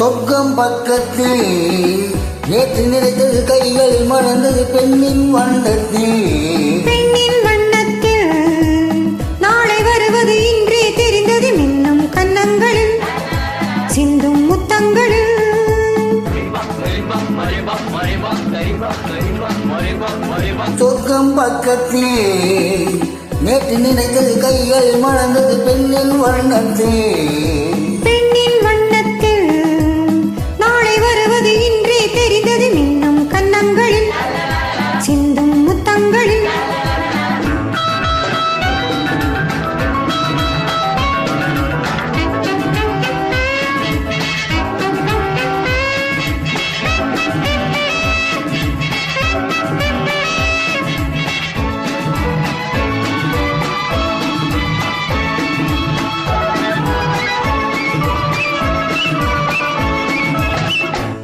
சொர்க்கம் பக்கத்தில் நேற்று நினைத்தது கைகள் மறந்தது பெண்ணின் வண்ணத்தில். பெண்ணின் வண்ணத்தில் நாளை வருவது இன்றே தெரிந்தது மின்னும் கன்னங்களில் சிந்தும் முத்தங்களில். சொர்க்கம் பக்கத்தில் நேற்று நினைத்தது கைகள் மறந்தது பெண்ணின் வண்ணத்தில். சிந்தும் முத்தங்களில்.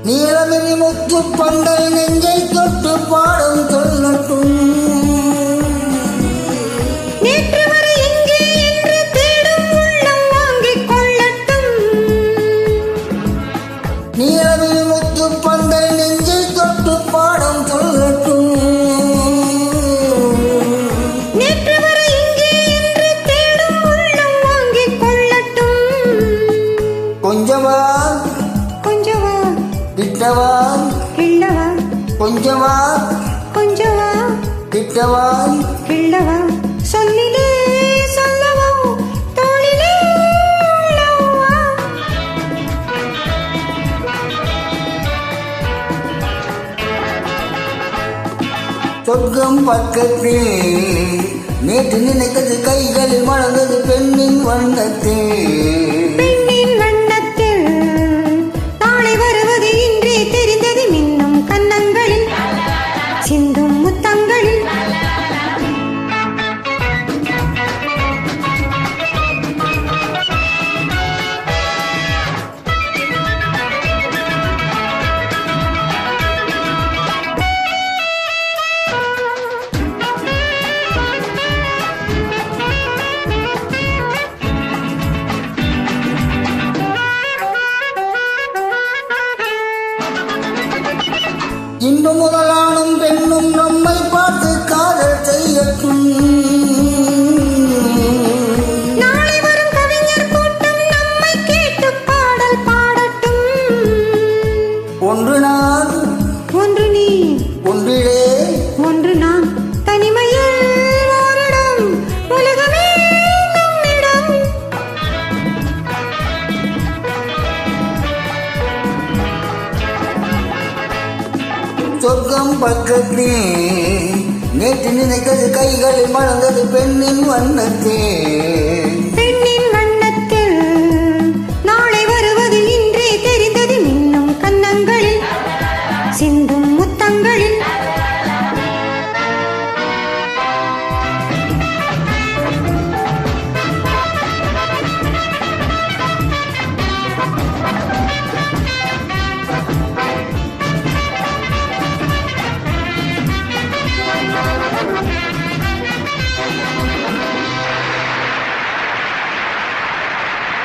நீலமிரி முத்து பண்டை நெஞ்சை தொட்டு பாடும் சொல்லட்டும். நேற்று வரை எங்கே என்று தேடும் உள்ளம் வாங்கிக் கொள்ளட்டும். நீலமிரி முத்து பண்டை நெஞ்சை தொட்டு பாடும் சொல்லட்டும். நேற்று வரை எங்கே என்று தேடும் உள்ளம் வாங்கிக் கொள்ளட்டும். கொஞ்சமா கொஞ்சவா கிட்டவா கிள்ளவா கொஞ்சமா கொஞ்சவா கிட்டவா கிள்ளவா சொல்லிலே சொல்லவா தோளிலே உள்ளவா. சொர்க்கம் பக்கத்தில் நேற்று நினைத்தது கைகளில் மறந்தது பெண்ணின் வண்ணத்தில். சிந்தும் முத்தங்களில். இன்று முதலானும் பெண்ணும் நம்மை பார்த்து காதல் செய்யட்டும். நாளை வரும் கவிஞர் கூட்டம் நம்மை கேட்டு பாடல் பாடட்டும். ஒன்று நான் ஒன்று நீ ஒன்றிலே ஒன்று நாம் தனிமையில் ஓரிடம் உலகமே நம்மிடம். சொர்க்கம் பக்கத்தில் நேற்று நினைத்தது கைகளில் மறந்தது பெண்ணின் வண்ணத்தில்.